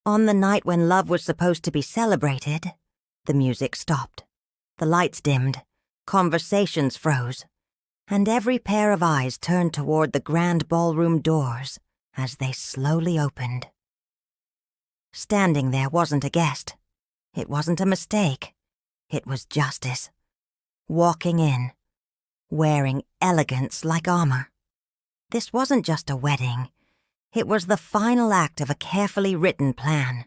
On the night when love was supposed to be celebrated, the music stopped. The lights dimmed, conversations froze, and every pair of eyes turned toward the grand ballroom doors as they slowly opened. Standing there wasn't a guest. It wasn't a mistake. It was justice. Walking in, wearing elegance like armor. This wasn't just a wedding. It was the final act of a carefully written plan.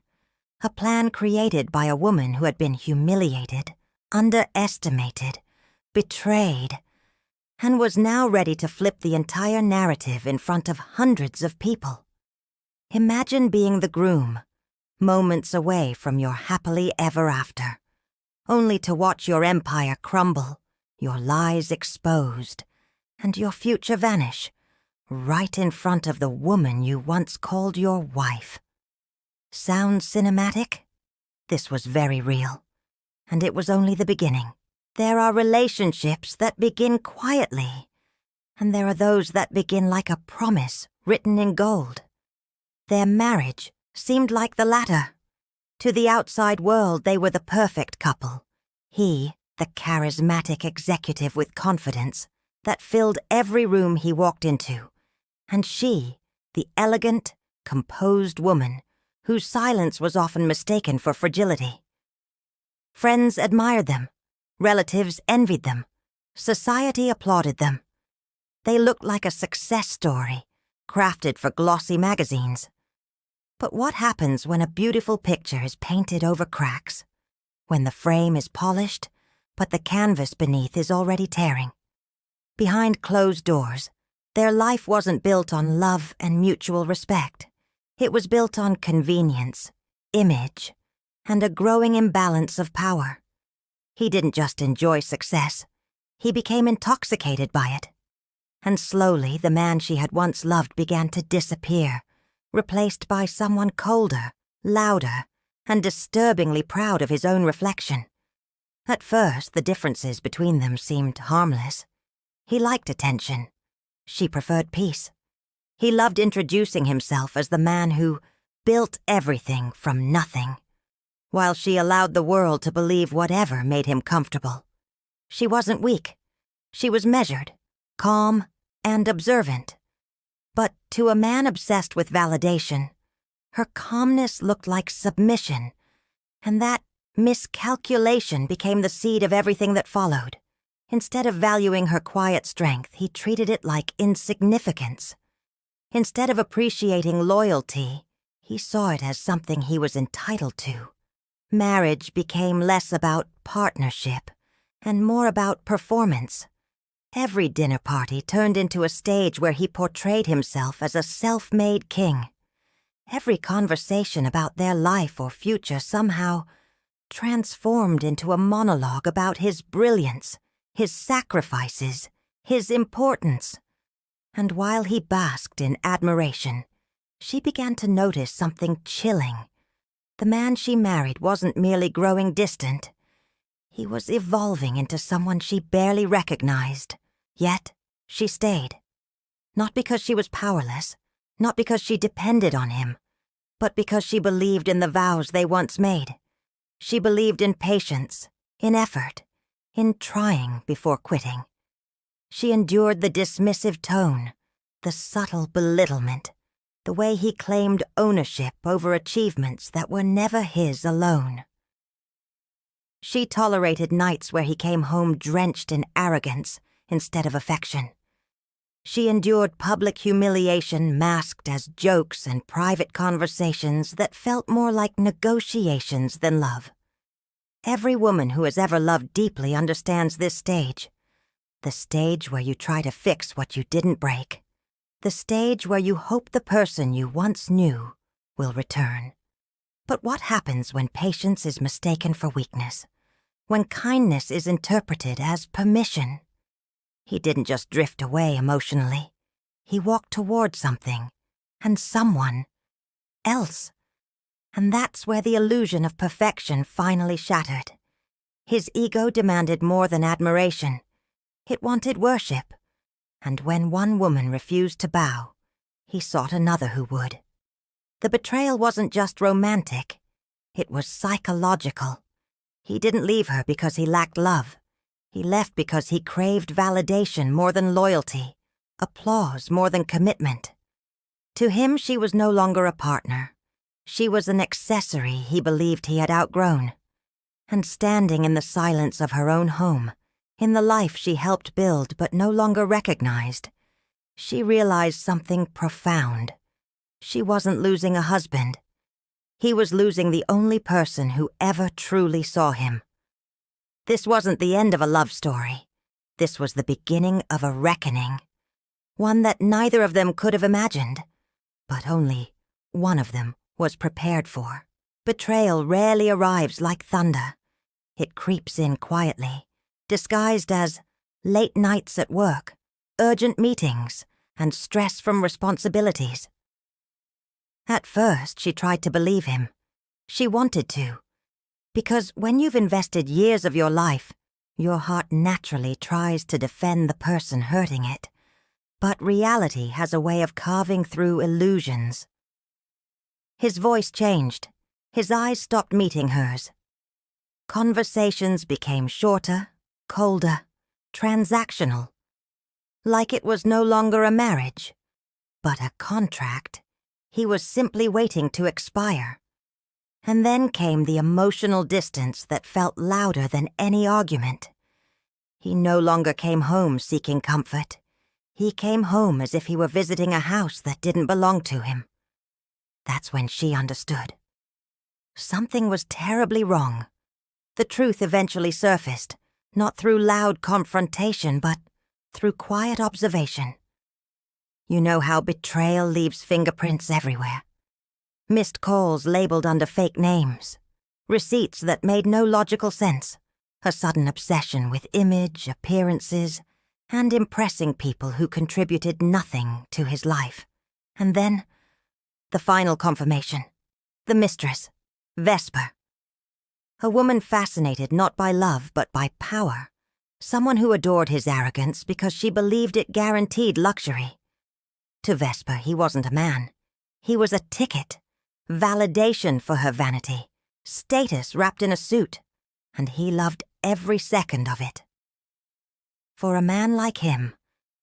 A plan created by a woman who had been humiliated, underestimated, betrayed, and was now ready to flip the entire narrative in front of hundreds of people. Imagine being the groom, moments away from your happily ever after, only to watch your empire crumble, your lies exposed, and your future vanish, right in front of the woman you once called your wife. Sounds cinematic? This was very real, and it was only the beginning. There are relationships that begin quietly, and there are those that begin like a promise written in gold. Their marriage seemed like the latter. To the outside world, they were the perfect couple. He, the charismatic executive with confidence that filled every room he walked into, and she, the elegant, composed woman whose silence was often mistaken for fragility. Friends admired them. Relatives envied them. Society applauded them. They looked like a success story, crafted for glossy magazines. But what happens when a beautiful picture is painted over cracks? When the frame is polished, but the canvas beneath is already tearing? Behind closed doors, their life wasn't built on love and mutual respect. It was built on convenience, image, and a growing imbalance of power. He didn't just enjoy success. He became intoxicated by it. And slowly, the man she had once loved began to disappear, replaced by someone colder, louder, and disturbingly proud of his own reflection. At first, the differences between them seemed harmless. He liked attention. She preferred peace. He loved introducing himself as the man who built everything from nothing, while she allowed the world to believe whatever made him comfortable. She wasn't weak. She was measured, calm, and observant. But to a man obsessed with validation, her calmness looked like submission, and that miscalculation became the seed of everything that followed. Instead of valuing her quiet strength, he treated it like insignificance. Instead of appreciating loyalty, he saw it as something he was entitled to. Marriage became less about partnership and more about performance. Every dinner party turned into a stage where he portrayed himself as a self-made king. Every conversation about their life or future somehow transformed into a monologue about his brilliance, his sacrifices, his importance. And while he basked in admiration, she began to notice something chilling. The man she married wasn't merely growing distant. He was evolving into someone she barely recognized. Yet, she stayed. Not because she was powerless, not because she depended on him, but because she believed in the vows they once made. She believed in patience, in effort, in trying before quitting. She endured the dismissive tone, the subtle belittlement, the way he claimed ownership over achievements that were never his alone. She tolerated nights where he came home drenched in arrogance instead of affection. She endured public humiliation masked as jokes and private conversations that felt more like negotiations than love. Every woman who has ever loved deeply understands this stage. The stage where you try to fix what you didn't break. The stage where you hope the person you once knew will return. But what happens when patience is mistaken for weakness? When kindness is interpreted as permission? He didn't just drift away emotionally. He walked toward something, and someone else. And that's where the illusion of perfection finally shattered. His ego demanded more than admiration. It wanted worship. And when one woman refused to bow, he sought another who would. The betrayal wasn't just romantic, it was psychological. He didn't leave her because he lacked love. He left because he craved validation more than loyalty, applause more than commitment. To him, she was no longer a partner. She was an accessory he believed he had outgrown. And standing in the silence of her own home, in the life she helped build but no longer recognized, she realized something profound. She wasn't losing a husband. He was losing the only person who ever truly saw him. This wasn't the end of a love story. This was the beginning of a reckoning. One that neither of them could have imagined, but only one of them was prepared for. Betrayal rarely arrives like thunder. It creeps in quietly, disguised as late nights at work, urgent meetings, and stress from responsibilities. At first, she tried to believe him. She wanted to. Because when you've invested years of your life, your heart naturally tries to defend the person hurting it. But reality has a way of carving through illusions. His voice changed. His eyes stopped meeting hers. Conversations became shorter, colder, transactional. Like it was no longer a marriage, but a contract. He was simply waiting to expire. And then came the emotional distance that felt louder than any argument. He no longer came home seeking comfort. He came home as if he were visiting a house that didn't belong to him. That's when she understood. Something was terribly wrong. The truth eventually surfaced, not through loud confrontation, but through quiet observation. You know how betrayal leaves fingerprints everywhere. Missed calls labeled under fake names. Receipts that made no logical sense. A sudden obsession with image, appearances, and impressing people who contributed nothing to his life. And then, the final confirmation. The mistress, Vesper. A woman fascinated not by love but by power. Someone who adored his arrogance because she believed it guaranteed luxury. To Vesper, he wasn't a man. He was a ticket. Validation for her vanity. Status wrapped in a suit. And he loved every second of it. For a man like him,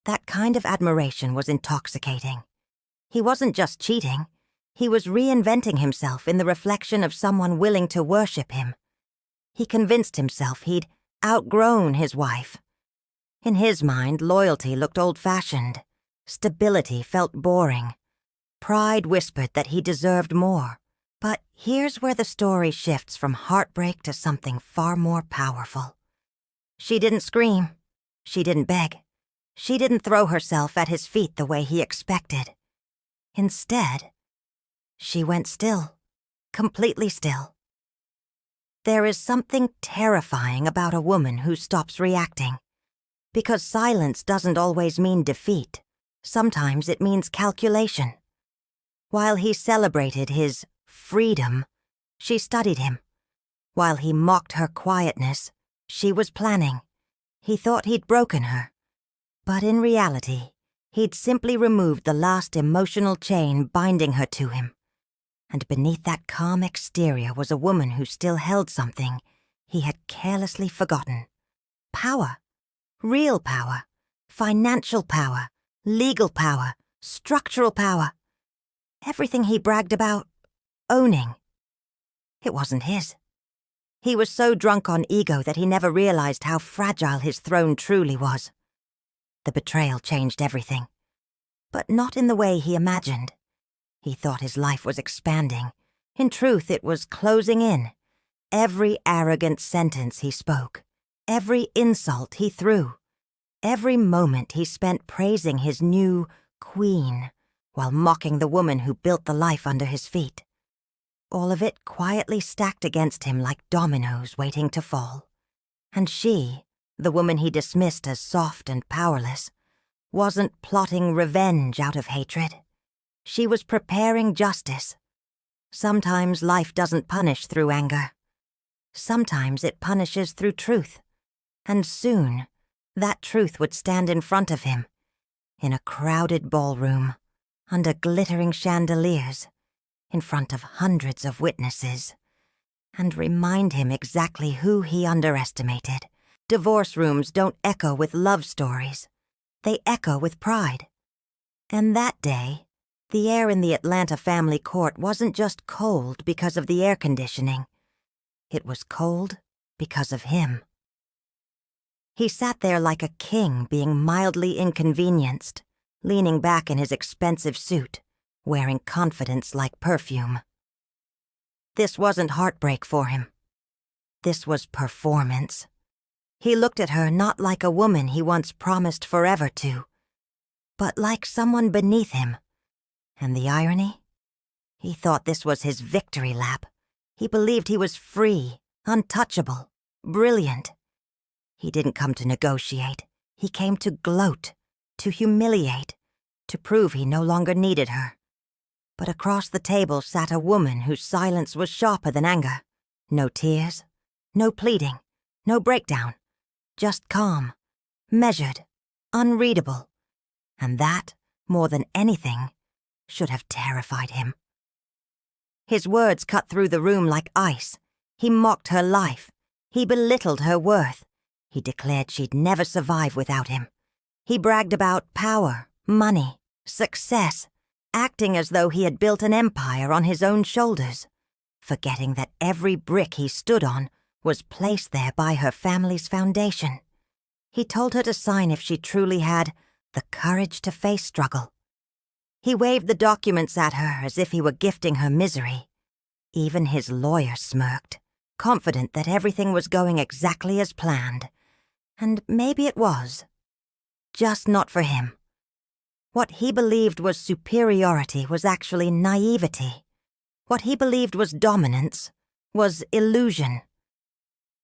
that kind of admiration was intoxicating. He wasn't just cheating. He was reinventing himself in the reflection of someone willing to worship him. He convinced himself he'd outgrown his wife. In his mind, loyalty looked old-fashioned. Stability felt boring. Pride whispered that he deserved more. But here's where the story shifts from heartbreak to something far more powerful. She didn't scream. She didn't beg. She didn't throw herself at his feet the way he expected. Instead, she went still, completely still. There is something terrifying about a woman who stops reacting. Because silence doesn't always mean defeat. Sometimes it means calculation. While he celebrated his freedom, she studied him. While he mocked her quietness, she was planning. He thought he'd broken her. But in reality, he'd simply removed the last emotional chain binding her to him. And beneath that calm exterior was a woman who still held something he had carelessly forgotten. Power. Real power. Financial power. Legal power. Structural power. Everything he bragged about, owning. It wasn't his. He was so drunk on ego that he never realized how fragile his throne truly was. The betrayal changed everything. But not in the way he imagined. He thought his life was expanding. In truth, it was closing in. Every arrogant sentence he spoke, every insult he threw, every moment he spent praising his new queen while mocking the woman who built the life under his feet. All of it quietly stacked against him like dominoes waiting to fall. And she, the woman he dismissed as soft and powerless, wasn't plotting revenge out of hatred. She was preparing justice. Sometimes life doesn't punish through anger. Sometimes it punishes through truth. And soon, that truth would stand in front of him, in a crowded ballroom, under glittering chandeliers, in front of hundreds of witnesses, and remind him exactly who he underestimated. Divorce rooms don't echo with love stories. They echo with pride. And that day, the air in the Atlanta family court wasn't just cold because of the air conditioning. It was cold because of him. He sat there like a king being mildly inconvenienced, leaning back in his expensive suit, wearing confidence like perfume. This wasn't heartbreak for him. This was performance. He looked at her not like a woman he once promised forever to, but like someone beneath him. And the irony? He thought this was his victory lap. He believed he was free, untouchable, brilliant. He didn't come to negotiate. He came to gloat, to humiliate, to prove he no longer needed her. But across the table sat a woman whose silence was sharper than anger. No tears, no pleading, no breakdown. Just calm, measured, unreadable. And that, more than anything, should have terrified him. His words cut through the room like ice. He mocked her life. He belittled her worth. He declared she'd never survive without him. He bragged about power, money, success, acting as though he had built an empire on his own shoulders, forgetting that every brick he stood on was placed there by her family's foundation. He told her to sign if she truly had the courage to face struggle. He waved the documents at her as if he were gifting her misery. Even his lawyer smirked, confident that everything was going exactly as planned. And maybe it was. Just not for him. What he believed was superiority was actually naivety. What he believed was dominance was illusion.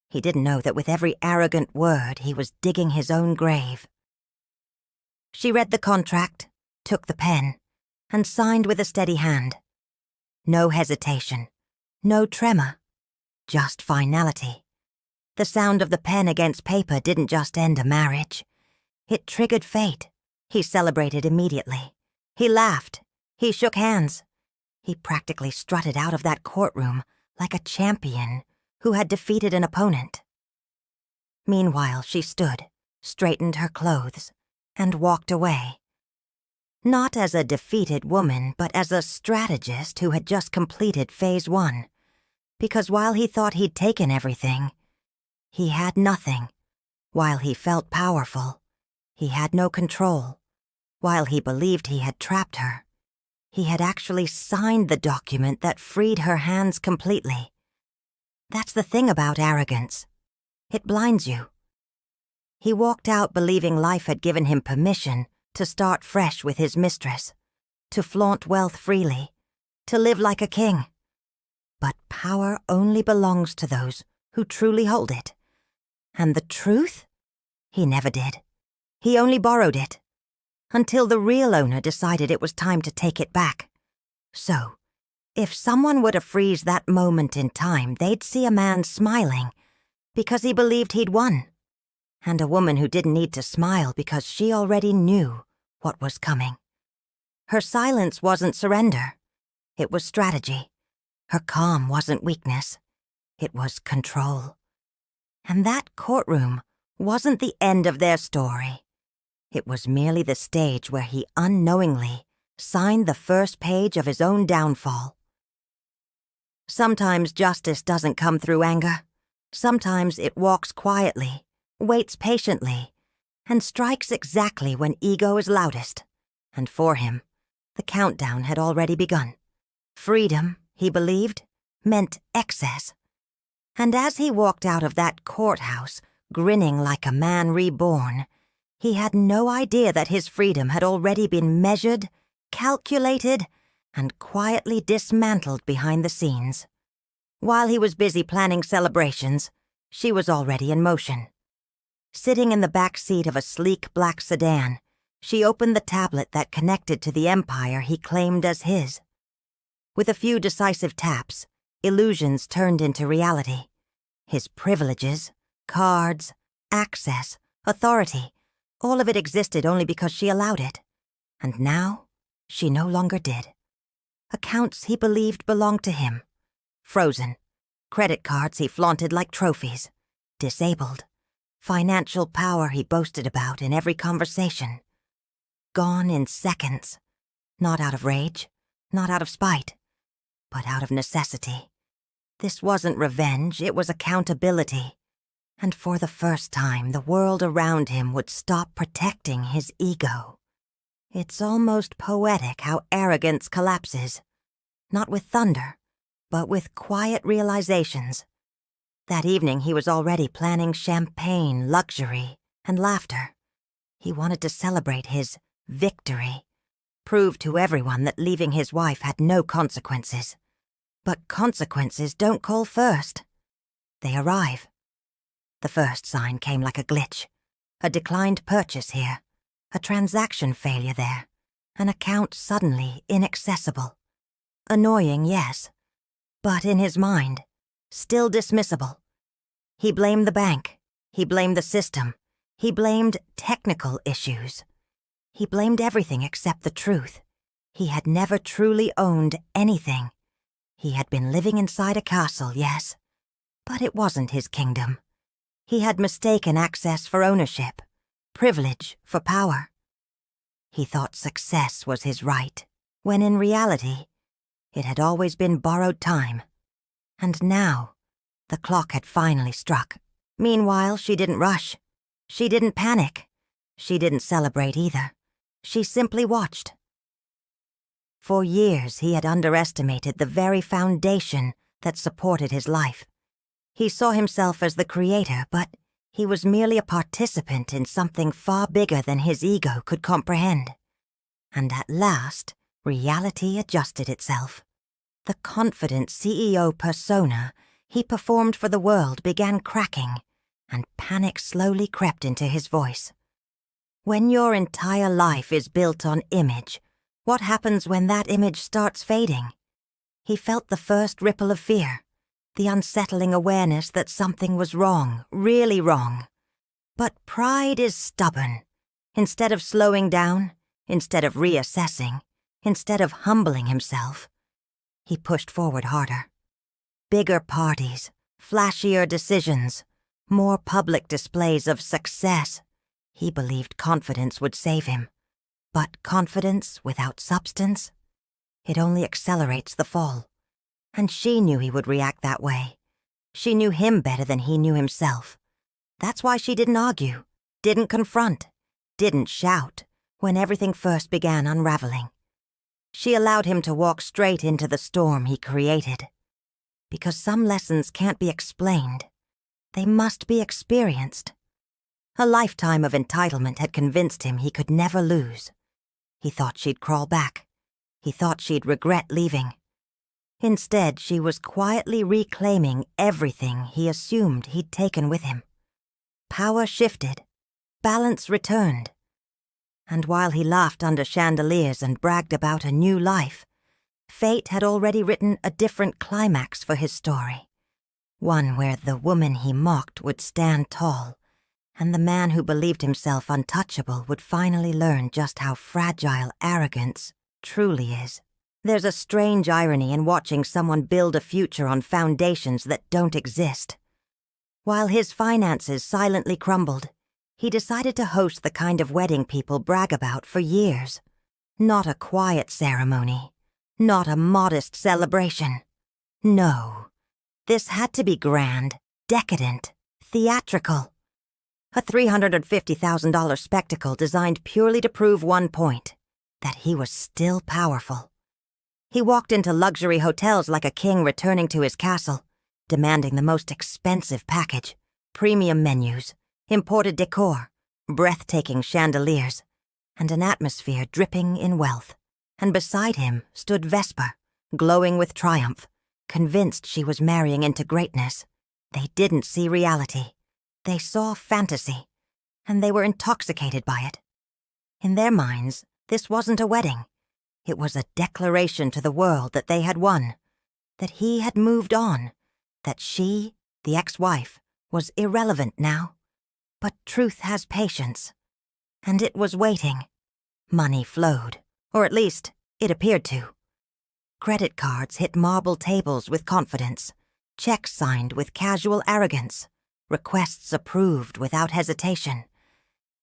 He didn't know that with every arrogant word he was digging his own grave. She read the contract, took the pen, and signed with a steady hand. No hesitation, no tremor, just finality. The sound of the pen against paper didn't just end a marriage. It triggered fate. He celebrated immediately. He laughed. He shook hands. He practically strutted out of that courtroom like a champion who had defeated an opponent. Meanwhile, she stood, straightened her clothes, and walked away. Not as a defeated woman, but as a strategist who had just completed Phase 1. Because while he thought he'd taken everything, he had nothing. While he felt powerful, he had no control. While he believed he had trapped her, he had actually signed the document that freed her hands completely. That's the thing about arrogance. It blinds you. He walked out believing life had given him permission to start fresh with his mistress, to flaunt wealth freely, to live like a king. But power only belongs to those who truly hold it. And the truth? He never did. He only borrowed it, until the real owner decided it was time to take it back. So, if someone were to freeze that moment in time, they'd see a man smiling because he believed he'd won, and a woman who didn't need to smile because she already knew what was coming. Her silence wasn't surrender. It was strategy. Her calm wasn't weakness. It was control. And that courtroom wasn't the end of their story. It was merely the stage where he unknowingly signed the first page of his own downfall. Sometimes justice doesn't come through anger. Sometimes it walks quietly, waits patiently, and strikes exactly when ego is loudest. And for him, the countdown had already begun. Freedom, he believed, meant excess. And as he walked out of that courthouse, grinning like a man reborn, he had no idea that his freedom had already been measured, calculated, and quietly dismantled behind the scenes. While he was busy planning celebrations, she was already in motion. Sitting in the back seat of a sleek black sedan, she opened the tablet that connected to the empire he claimed as his. With a few decisive taps, illusions turned into reality. His privileges, cards, access, authority, all of it existed only because she allowed it. And now, she no longer did. Accounts he believed belonged to him. Frozen. Credit cards he flaunted like trophies. Disabled. Financial power he boasted about in every conversation. Gone in seconds. Not out of rage, not out of spite, but out of necessity. This wasn't revenge, it was accountability. And for the first time, the world around him would stop protecting his ego. It's almost poetic how arrogance collapses. Not with thunder, but with quiet realizations. That evening he was already planning champagne, luxury, and laughter. He wanted to celebrate his victory. Prove to everyone that leaving his wife had no consequences. But consequences don't call first. They arrive. The first sign came like a glitch. A declined purchase here. A transaction failure there. An account suddenly inaccessible. Annoying, yes. But in his mind, still dismissible. He blamed the bank. He blamed the system. He blamed technical issues. He blamed everything except the truth. He had never truly owned anything. He had been living inside a castle, yes, but it wasn't his kingdom. He had mistaken access for ownership, privilege for power. He thought success was his right, when in reality, it had always been borrowed time. And now, the clock had finally struck. Meanwhile, she didn't rush. She didn't panic. She didn't celebrate either. She simply watched. For years, he had underestimated the very foundation that supported his life. He saw himself as the creator, but he was merely a participant in something far bigger than his ego could comprehend. And at last, reality adjusted itself. The confident CEO persona he performed for the world began cracking, and panic slowly crept into his voice. When your entire life is built on image, what happens when that image starts fading? He felt the first ripple of fear, the unsettling awareness that something was wrong, really wrong. But pride is stubborn. Instead of slowing down, instead of reassessing, instead of humbling himself, he pushed forward harder. Bigger parties, flashier decisions, more public displays of success. He believed confidence would save him. But confidence without substance? It only accelerates the fall. And she knew he would react that way. She knew him better than he knew himself. That's why she didn't argue, didn't confront, didn't shout when everything first began unraveling. She allowed him to walk straight into the storm he created. Because some lessons can't be explained. They must be experienced. A lifetime of entitlement had convinced him he could never lose. He thought she'd crawl back. He thought she'd regret leaving. Instead, she was quietly reclaiming everything he assumed he'd taken with him. Power shifted. Balance returned. And while he laughed under chandeliers and bragged about a new life, fate had already written a different climax for his story. One where the woman he mocked would stand tall, and the man who believed himself untouchable would finally learn just how fragile arrogance truly is. There's a strange irony in watching someone build a future on foundations that don't exist. While his finances silently crumbled, he decided to host the kind of wedding people brag about for years. Not a quiet ceremony, not a modest celebration. No, this had to be grand, decadent, theatrical. A $350,000 spectacle designed purely to prove one point, that he was still powerful. He walked into luxury hotels like a king returning to his castle, demanding the most expensive package, premium menus, imported decor, breathtaking chandeliers, and an atmosphere dripping in wealth. And beside him stood Vesper, glowing with triumph, convinced she was marrying into greatness. They didn't see reality. They saw fantasy, and they were intoxicated by it. In their minds, this wasn't a wedding. It was a declaration to the world that they had won, that he had moved on, that she, the ex-wife, was irrelevant now. But truth has patience, and it was waiting. Money flowed, or at least, it appeared to. Credit cards hit marble tables with confidence, checks signed with casual arrogance, requests approved without hesitation.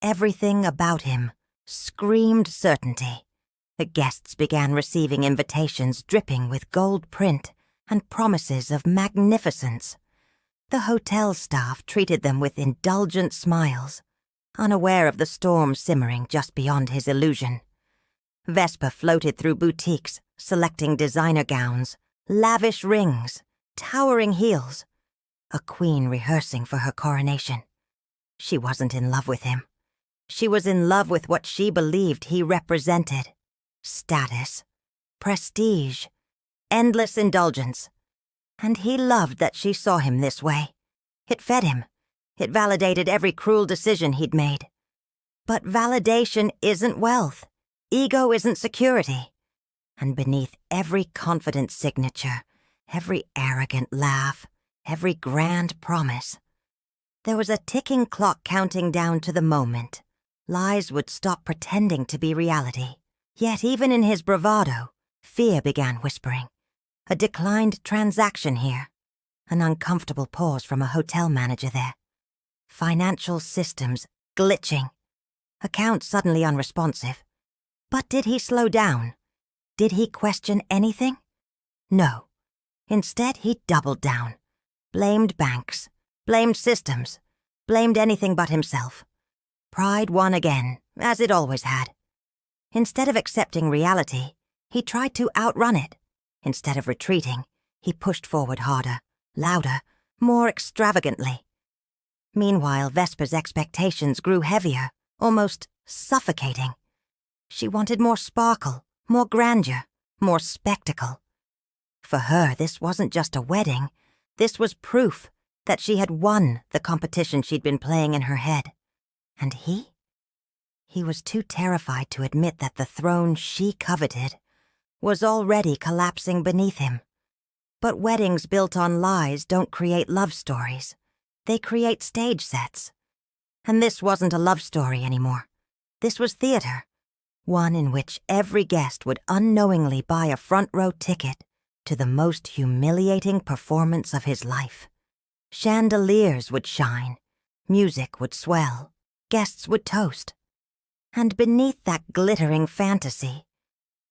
Everything about him screamed certainty. The guests began receiving invitations dripping with gold print and promises of magnificence. The hotel staff treated them with indulgent smiles, unaware of the storm simmering just beyond his illusion. Vesper floated through boutiques, selecting designer gowns, lavish rings, towering heels. A queen rehearsing for her coronation. She wasn't in love with him. She was in love with what she believed he represented. Status, prestige, endless indulgence. And he loved that she saw him this way. It fed him. It validated every cruel decision he'd made. But validation isn't wealth. Ego isn't security. And beneath every confident signature, every arrogant laugh, every grand promise, there was a ticking clock counting down to the moment lies would stop pretending to be reality. Yet even in his bravado, fear began whispering. A declined transaction here. An uncomfortable pause from a hotel manager there. Financial systems glitching. Accounts suddenly unresponsive. But did he slow down? Did he question anything? No. Instead, he doubled down. Blamed banks. Blamed systems. Blamed anything but himself. Pride won again, as it always had. Instead of accepting reality, he tried to outrun it. Instead of retreating, he pushed forward harder, louder, more extravagantly. Meanwhile, Vesper's expectations grew heavier, almost suffocating. She wanted more sparkle, more grandeur, more spectacle. For her, this wasn't just a wedding. This was proof that she had won the competition she'd been playing in her head. And he? He was too terrified to admit that the throne she coveted was already collapsing beneath him. But weddings built on lies don't create love stories. They create stage sets. And this wasn't a love story anymore. This was theater. One in which every guest would unknowingly buy a front-row ticket to the most humiliating performance of his life. Chandeliers would shine. Music would swell. Guests would toast. And beneath that glittering fantasy,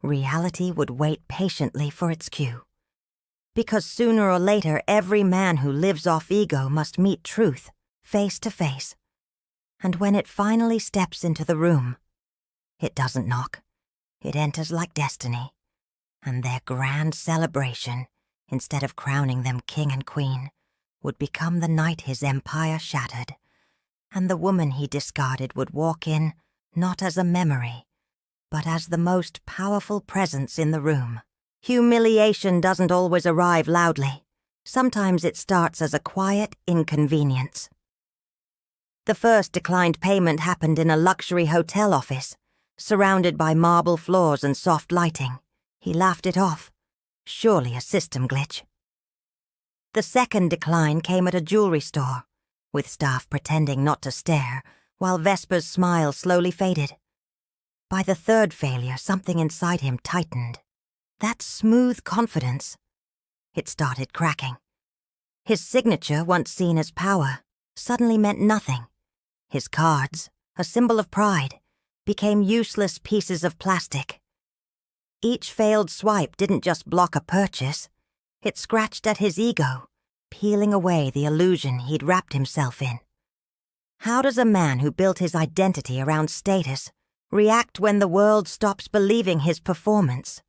reality would wait patiently for its cue. Because sooner or later, every man who lives off ego must meet truth, face to face. And when it finally steps into the room, it doesn't knock. It enters like destiny. And their grand celebration, instead of crowning them king and queen, would become the night his empire shattered. And the woman he discarded would walk in not as a memory, but as the most powerful presence in the room. Humiliation doesn't always arrive loudly. Sometimes it starts as a quiet inconvenience. The first declined payment happened in a luxury hotel office, surrounded by marble floors and soft lighting. He laughed it off. Surely a system glitch. The second decline came at a jewelry store, with staff pretending not to stare, while Vesper's smile slowly faded. By the third failure, something inside him tightened. That smooth confidence. It started cracking. His signature, once seen as power, suddenly meant nothing. His cards, a symbol of pride, became useless pieces of plastic. Each failed swipe didn't just block a purchase. It scratched at his ego, peeling away the illusion he'd wrapped himself in. How does a man who built his identity around status react when the world stops believing his performance?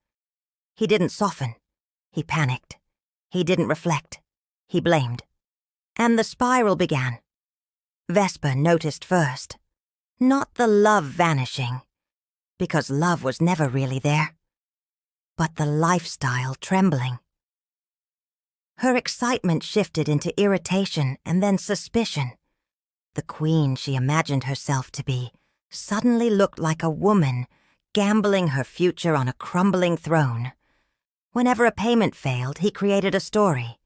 He didn't soften. He panicked. He didn't reflect. He blamed. And the spiral began. Vesper noticed first. Not the love vanishing, because love was never really there, but the lifestyle trembling. Her excitement shifted into irritation and then suspicion. The queen she imagined herself to be suddenly looked like a woman gambling her future on a crumbling throne. Whenever a payment failed, he created a story.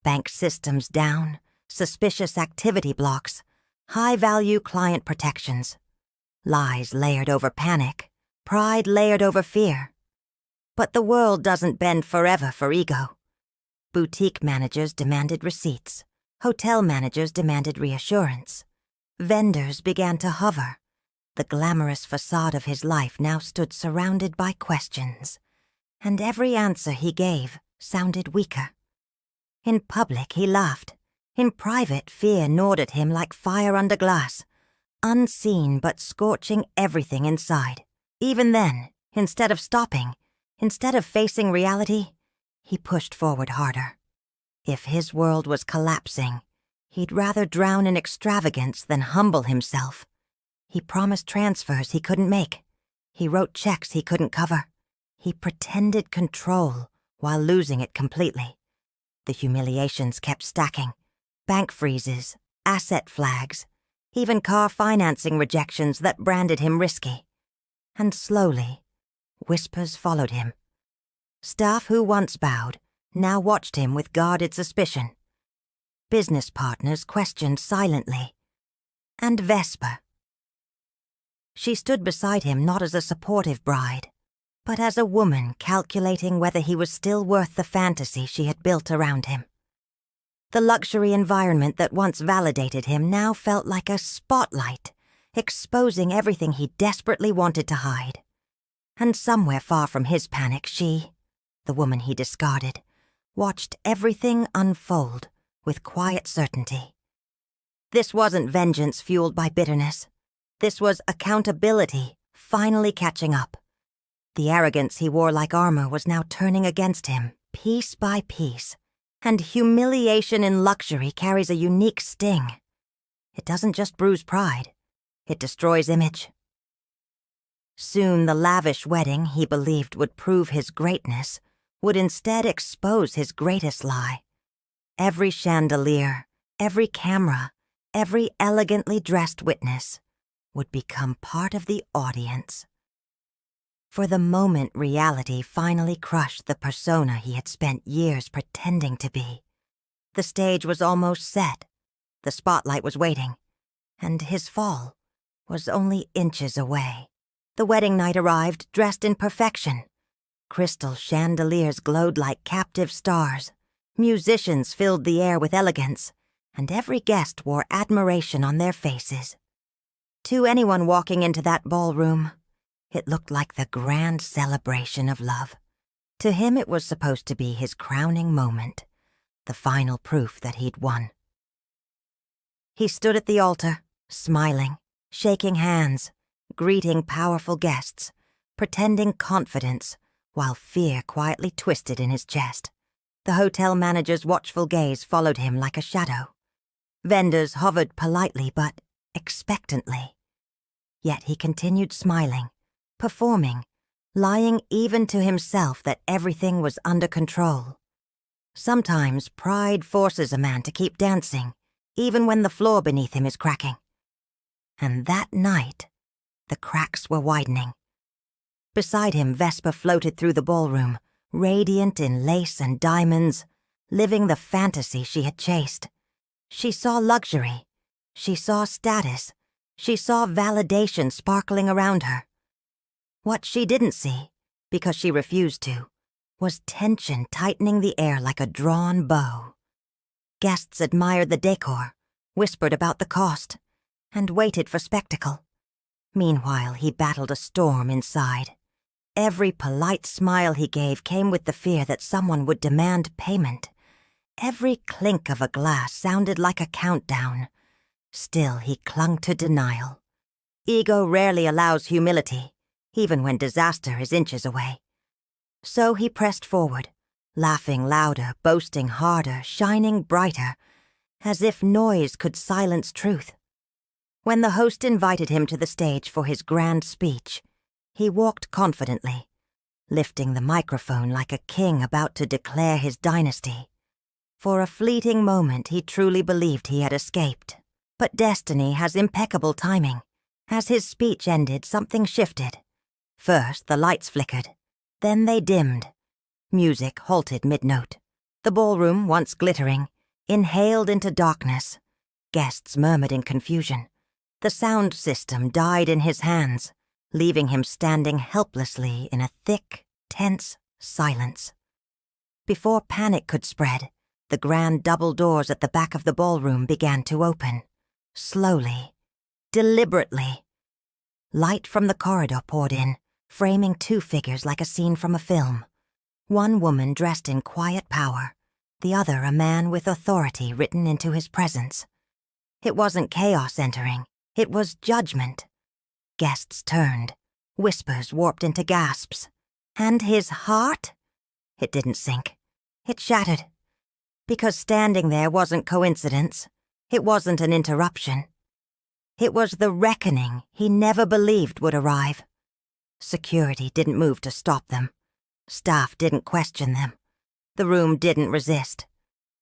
Bank systems down, suspicious activity blocks, high-value client protections. Lies layered over panic, pride layered over fear. But the world doesn't bend forever for ego. Boutique managers demanded receipts. Hotel managers demanded reassurance. Vendors began to hover. The glamorous facade of his life now stood surrounded by questions, and every answer he gave sounded weaker. In public, he laughed. In private, fear gnawed at him like fire under glass, unseen but scorching everything inside. Even then, instead of stopping, instead of facing reality, he pushed forward harder. If his world was collapsing, he'd rather drown in extravagance than humble himself. He promised transfers he couldn't make. He wrote checks he couldn't cover. He pretended control while losing it completely. The humiliations kept stacking. Bank freezes, asset flags, even car financing rejections that branded him risky. And slowly, whispers followed him. Staff who once bowed now watched him with guarded suspicion. Business partners questioned silently. And Vesper. She stood beside him not as a supportive bride, but as a woman calculating whether he was still worth the fantasy she had built around him. The luxury environment that once validated him now felt like a spotlight, exposing everything he desperately wanted to hide. And somewhere far from his panic, she, the woman he discarded, watched everything unfold with quiet certainty. This wasn't vengeance fueled by bitterness. This was accountability finally catching up. The arrogance he wore like armor was now turning against him, piece by piece. And humiliation in luxury carries a unique sting. It doesn't just bruise pride, it destroys image. Soon the lavish wedding he believed would prove his greatness would instead expose his greatest lie. Every chandelier, every camera, every elegantly dressed witness would become part of the audience. For the moment reality finally crushed the persona he had spent years pretending to be. The stage was almost set, the spotlight was waiting, and his fall was only inches away. The wedding night arrived dressed in perfection. Crystal chandeliers glowed like captive stars. Musicians filled the air with elegance, and every guest wore admiration on their faces. To anyone walking into that ballroom, it looked like the grand celebration of love. To him, it was supposed to be his crowning moment, the final proof that he'd won. He stood at the altar, smiling, shaking hands, greeting powerful guests, pretending confidence, while fear quietly twisted in his chest. The hotel manager's watchful gaze followed him like a shadow. Vendors hovered politely but expectantly. Yet he continued smiling, performing, lying even to himself that everything was under control. Sometimes pride forces a man to keep dancing, even when the floor beneath him is cracking. And that night, the cracks were widening. Beside him, Vesper floated through the ballroom, radiant in lace and diamonds, living the fantasy she had chased. She saw luxury. She saw status. She saw validation sparkling around her. What she didn't see, because she refused to, was tension tightening the air like a drawn bow. Guests admired the decor, whispered about the cost, and waited for spectacle. Meanwhile, he battled a storm inside. Every polite smile he gave came with the fear that someone would demand payment. Every clink of a glass sounded like a countdown. Still, he clung to denial. Ego rarely allows humility, even when disaster is inches away. So he pressed forward, laughing louder, boasting harder, shining brighter, as if noise could silence truth. When the host invited him to the stage for his grand speech, he walked confidently, lifting the microphone like a king about to declare his dynasty. For a fleeting moment, he truly believed he had escaped. But destiny has impeccable timing. As his speech ended, something shifted. First, the lights flickered. Then they dimmed. Music halted mid-note. The ballroom, once glittering, inhaled into darkness. Guests murmured in confusion. The sound system died in his hands, leaving him standing helplessly in a thick, tense Silence. Before panic could spread, the grand double doors at the back of the ballroom began to open. Slowly. Deliberately. Light from the corridor poured in, framing two figures like a scene from a film. One woman dressed in quiet power, the other a man with authority written into his presence. It wasn't chaos entering, it was judgment. Guests turned, whispers warped into gasps. And his heart? It didn't sink. It shattered. Because standing there wasn't coincidence. It wasn't an interruption. It was the reckoning he never believed would arrive. Security didn't move to stop them. Staff didn't question them. The room didn't resist.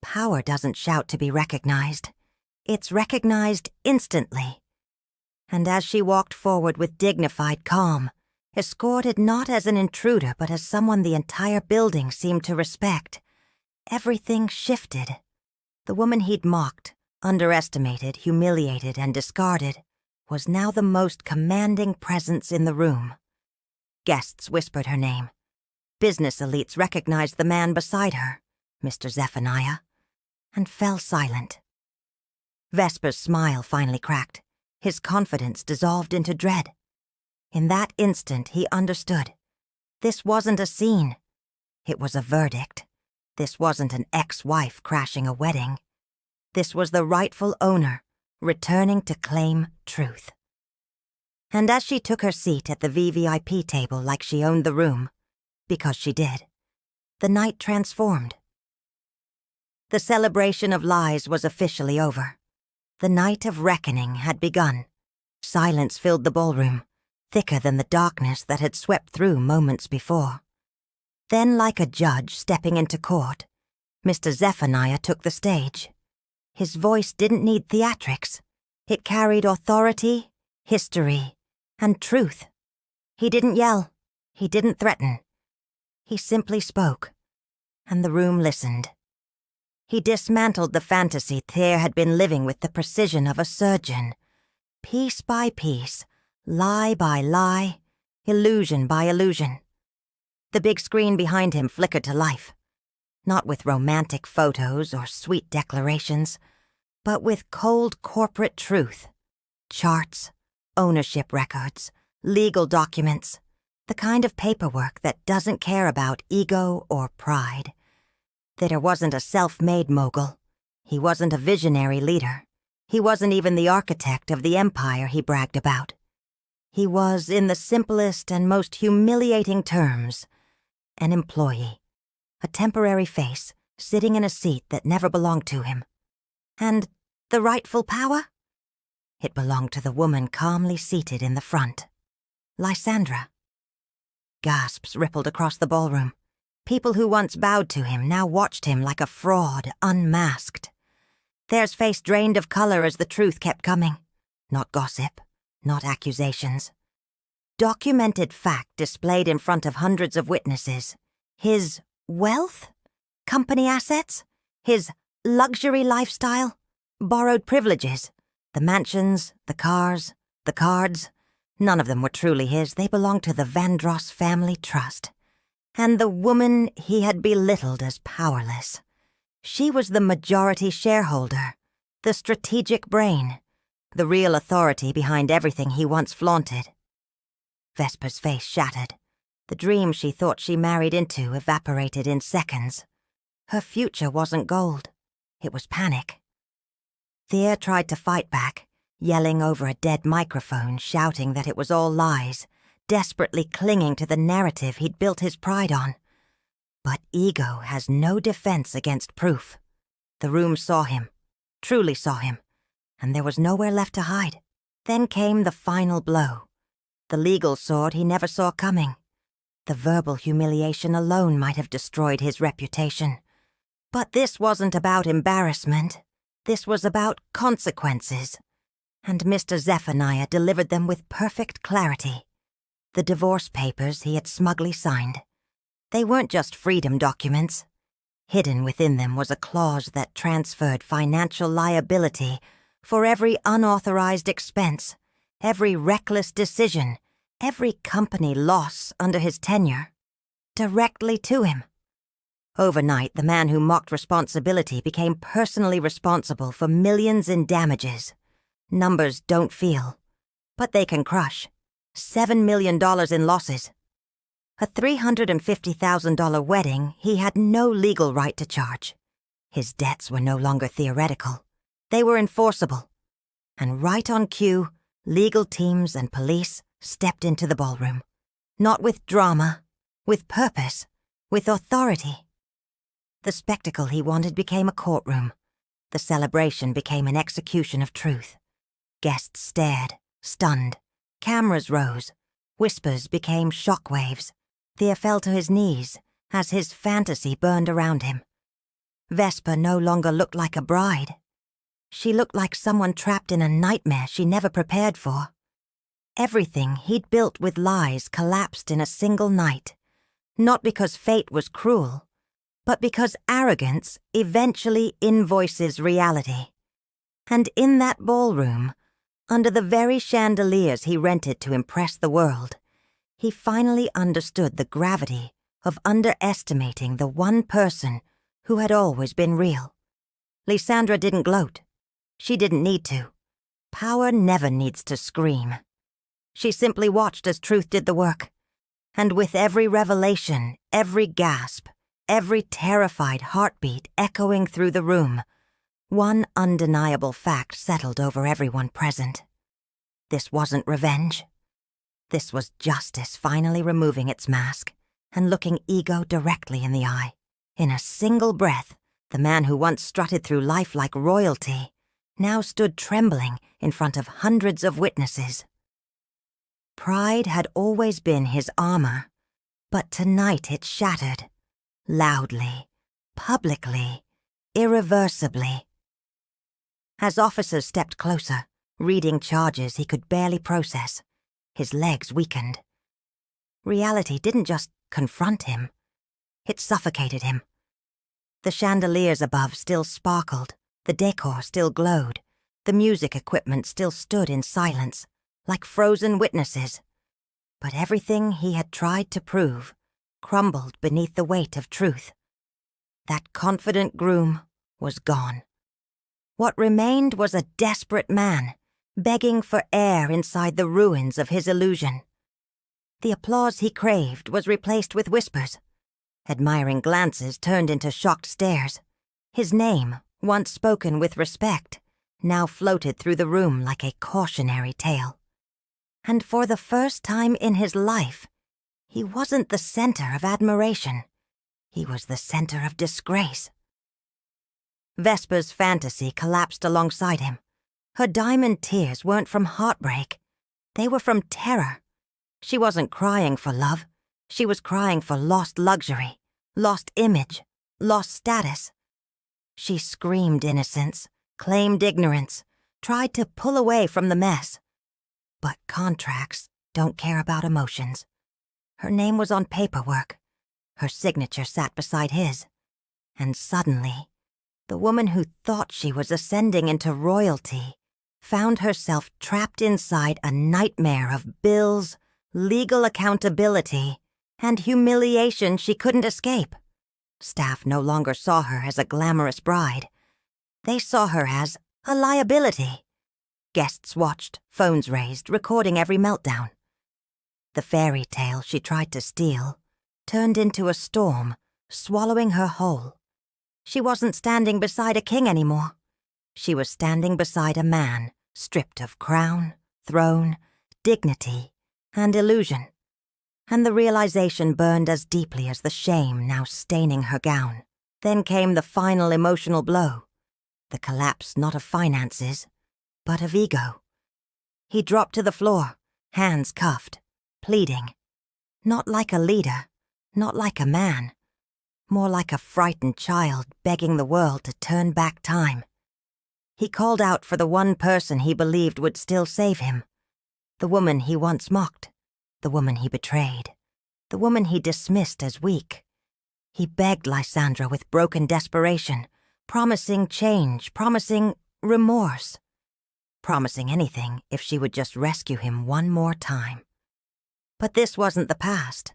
Power doesn't shout to be recognized. It's recognized instantly. And as she walked forward with dignified calm, escorted not as an intruder but as someone the entire building seemed to respect, everything shifted. The woman he'd mocked, underestimated, humiliated, and discarded, was now the most commanding presence in the room. Guests whispered her name. Business elites recognized the man beside her, Mr. Zephaniah, and fell silent. Vesper's smile finally cracked. His confidence dissolved into dread. In that instant, he understood. This wasn't a scene. It was a verdict. This wasn't an ex-wife crashing a wedding. This was the rightful owner, returning to claim truth. And as she took her seat at the VVIP table like she owned the room, because she did, the night transformed. The celebration of lies was officially over. The night of reckoning had begun. Silence filled the ballroom, thicker than the darkness that had swept through moments before. Then, like a judge stepping into court, Mr. Zephaniah took the stage. His voice didn't need theatrics. It carried authority, history, and truth. He didn't yell. He didn't threaten. He simply spoke, and the room listened. He dismantled the fantasy Thayer had been living with the precision of a surgeon. Piece by piece, lie by lie, illusion by illusion. The big screen behind him flickered to life, not with romantic photos or sweet declarations, but with cold corporate truth. Charts, ownership records, legal documents, the kind of paperwork that doesn't care about ego or pride. Thayer wasn't a self-made mogul. He wasn't a visionary leader. He wasn't even the architect of the empire he bragged about. He was, in the simplest and most humiliating terms, an employee, a temporary face sitting in a seat that never belonged to him. And the rightful power? It belonged to the woman calmly seated in the front, Lysandra. Gasps rippled across the ballroom. People who once bowed to him now watched him like a fraud, unmasked. Thayer's face drained of color as the truth kept coming. Not gossip, not accusations. Documented fact displayed in front of hundreds of witnesses. His wealth? Company assets? His luxury lifestyle? Borrowed privileges? The mansions, the cars, the cards? None of them were truly his. They belonged to the Vandross family trust. And the woman he had belittled as powerless. She was the majority shareholder, the strategic brain, the real authority behind everything he once flaunted. Vesper's face shattered. The dream she thought she married into evaporated in seconds. Her future wasn't gold. It was panic. Thayer tried to fight back, yelling over a dead microphone, shouting that it was all lies, desperately clinging to the narrative he'd built his pride on. But ego has no defense against proof. The room saw him, truly saw him, and there was nowhere left to hide. Then came the final blow. The legal sword he never saw coming. The verbal humiliation alone might have destroyed his reputation. But this wasn't about embarrassment. This was about consequences. And Mr. Zephaniah delivered them with perfect clarity. The divorce papers he had smugly signed. They weren't just freedom documents. Hidden within them was a clause that transferred financial liability for every unauthorized expense, every reckless decision, every company loss under his tenure. directly to him. Overnight, the man who mocked responsibility became personally responsible for millions in damages. Numbers don't feel, but they can crush. $7 million in losses. A $350,000 wedding he had no legal right to charge. His debts were no longer theoretical. They were enforceable. And right on cue, legal teams and police stepped into the ballroom. Not with drama, with purpose, with authority. The spectacle he wanted became a courtroom. The celebration became an execution of truth. Guests stared, stunned. Cameras rose. Whispers became shockwaves. Thea fell to his knees as his fantasy burned around him. Vesper no longer looked like a bride. She looked like someone trapped in a nightmare she never prepared for. Everything he'd built with lies collapsed in a single night, not because fate was cruel, but because arrogance eventually invoices reality. And in that ballroom, under the very chandeliers he rented to impress the world, he finally understood the gravity of underestimating the one person who had always been real. Lysandra didn't gloat. She didn't need to. Power never needs to scream. She simply watched as truth did the work. And with every revelation, every gasp, every terrified heartbeat echoing through the room, one undeniable fact settled over everyone present. This wasn't revenge. This was justice finally removing its mask and looking ego directly in the eye. In a single breath, the man who once strutted through life like royalty now stood trembling in front of hundreds of witnesses. Pride had always been his armor, but tonight it shattered. Loudly, publicly, irreversibly. As officers stepped closer, reading charges he could barely process, his legs weakened. Reality didn't just confront him, it suffocated him. The chandeliers above still sparkled, the decor still glowed, the music equipment still stood in silence, like frozen witnesses. But everything he had tried to prove crumbled beneath the weight of truth. That confident groom was gone. What remained was a desperate man, begging for air inside the ruins of his illusion. The applause he craved was replaced with whispers. Admiring glances turned into shocked stares. His name, once spoken with respect, now floated through the room like a cautionary tale. And for the first time in his life, he wasn't the center of admiration. He was the center of disgrace. Vesper's fantasy collapsed alongside him. Her diamond tears weren't from heartbreak. They were from terror. She wasn't crying for love. She was crying for lost luxury, lost image, lost status. She screamed innocence, claimed ignorance, tried to pull away from the mess. But contracts don't care about emotions. Her name was on paperwork. Her signature sat beside his. And suddenly, the woman who thought she was ascending into royalty found herself trapped inside a nightmare of bills, legal accountability, and humiliation she couldn't escape. Staff no longer saw her as a glamorous bride. They saw her as a liability. Guests watched, phones raised, recording every meltdown. The fairy tale she tried to steal turned into a storm, swallowing her whole. She wasn't standing beside a king anymore. She was standing beside a man stripped of crown, throne, dignity, and illusion. And the realization burned as deeply as the shame now staining her gown. Then came the final emotional blow, the collapse not of finances, but of ego. He dropped to the floor, hands cuffed, pleading. Not like a leader, not like a man, more like a frightened child begging the world to turn back time. He called out for the one person he believed would still save him, the woman he once mocked, the woman he betrayed, the woman he dismissed as weak. He begged Lysandra with broken desperation, promising change, promising remorse, promising anything if she would just rescue him one more time. But this wasn't the past.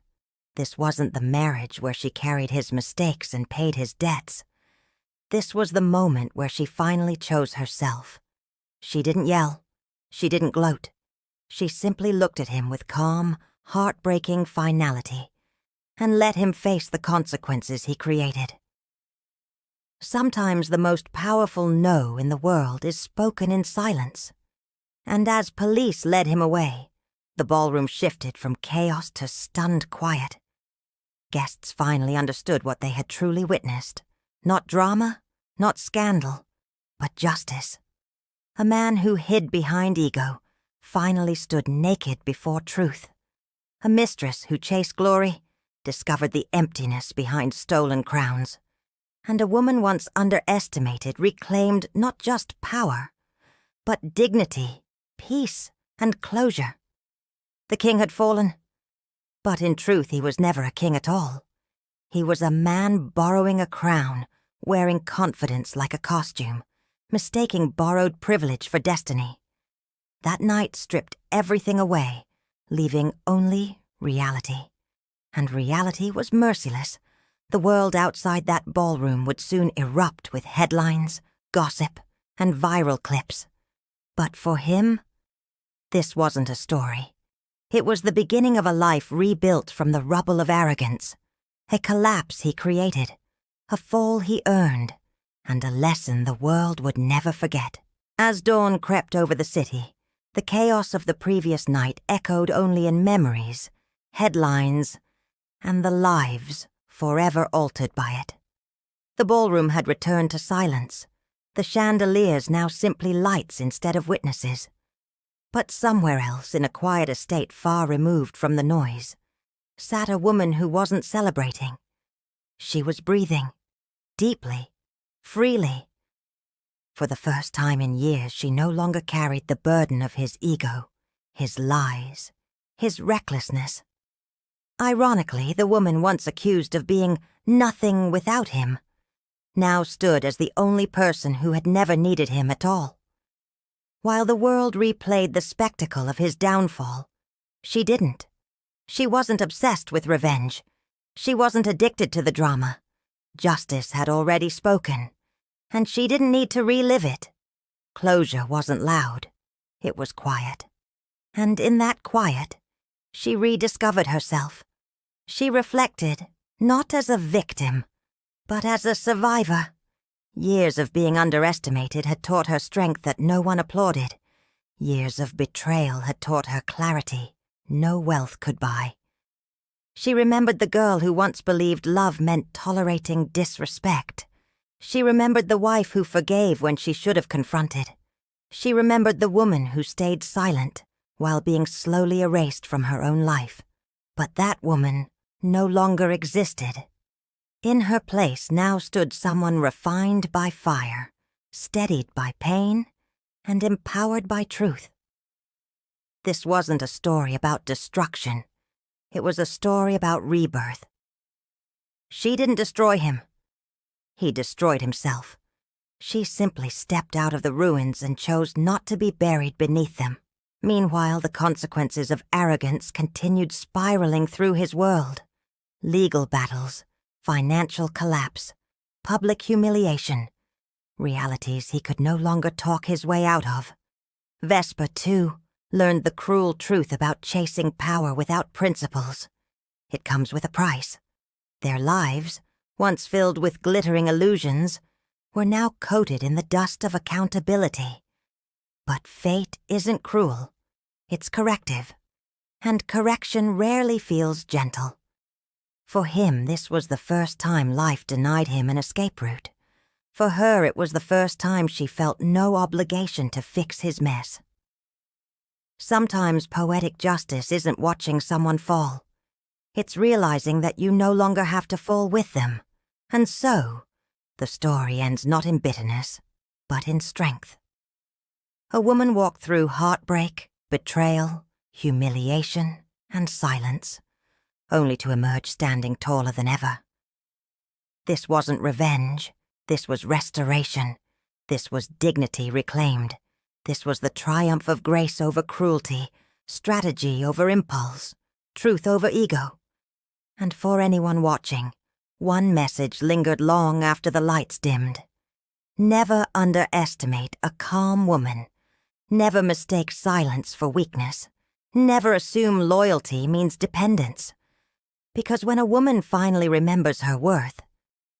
This wasn't the marriage where she carried his mistakes and paid his debts. This was the moment where she finally chose herself. She didn't yell. She didn't gloat. She simply looked at him with calm, heartbreaking finality and let him face the consequences he created. Sometimes the most powerful no in the world is spoken in silence. And as police led him away, the ballroom shifted from chaos to stunned quiet. Guests finally understood what they had truly witnessed. Not drama, not scandal, but justice. A man who hid behind ego finally stood naked before truth. A mistress who chased glory discovered the emptiness behind stolen crowns. And a woman once underestimated reclaimed not just power, but dignity, peace, and closure. The king had fallen, but in truth he was never a king at all. He was a man borrowing a crown, wearing confidence like a costume, mistaking borrowed privilege for destiny. That night stripped everything away, leaving only reality. And reality was merciless. The world outside that ballroom would soon erupt with headlines, gossip, and viral clips. But for him, this wasn't a story. It was the beginning of a life rebuilt from the rubble of arrogance, a collapse he created, a fall he earned, and a lesson the world would never forget. As dawn crept over the city, the chaos of the previous night echoed only in memories, headlines, and the lives forever altered by it. The ballroom had returned to silence, the chandeliers now simply lights instead of witnesses. But somewhere else, in a quiet estate far removed from the noise, sat a woman who wasn't celebrating. She was breathing, deeply, freely. For the first time in years, she no longer carried the burden of his ego, his lies, his recklessness. Ironically, the woman once accused of being nothing without him now stood as the only person who had never needed him at all. While the world replayed the spectacle of his downfall, she didn't. She wasn't obsessed with revenge. She wasn't addicted to the drama. Justice had already spoken, and she didn't need to relive it. Closure wasn't loud. It was quiet. And in that quiet, she rediscovered herself. She reflected, not as a victim, but as a survivor. Years of being underestimated had taught her strength that no one applauded. Years of betrayal had taught her clarity no wealth could buy. She remembered the girl who once believed love meant tolerating disrespect. She remembered the wife who forgave when she should have confronted. She remembered the woman who stayed silent while being slowly erased from her own life. But that woman no longer existed. In her place now stood someone refined by fire, steadied by pain, and empowered by truth. This wasn't a story about destruction. It was a story about rebirth. She didn't destroy him. He destroyed himself. She simply stepped out of the ruins and chose not to be buried beneath them. Meanwhile, the consequences of arrogance continued spiraling through his world. Legal battles, financial collapse, public humiliation, realities he could no longer talk his way out of. Vesper, too, learned the cruel truth about chasing power without principles. It comes with a price. Their lives, once filled with glittering illusions, were now coated in the dust of accountability. But fate isn't cruel. It's corrective. And correction rarely feels gentle. For him, this was the first time life denied him an escape route. For her, it was the first time she felt no obligation to fix his mess. Sometimes poetic justice isn't watching someone fall. It's realizing that you no longer have to fall with them. And so, the story ends not in bitterness, but in strength. A woman walked through heartbreak, betrayal, humiliation, and silence, only to emerge standing taller than ever. This wasn't revenge. This was restoration. This was dignity reclaimed. This was the triumph of grace over cruelty, strategy over impulse, truth over ego. And for anyone watching, one message lingered long after the lights dimmed. Never underestimate a calm woman. Never mistake silence for weakness. Never assume loyalty means dependence. Because when a woman finally remembers her worth,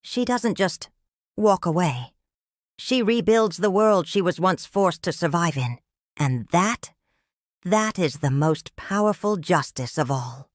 she doesn't just walk away. She rebuilds the world she was once forced to survive in. And that is the most powerful justice of all.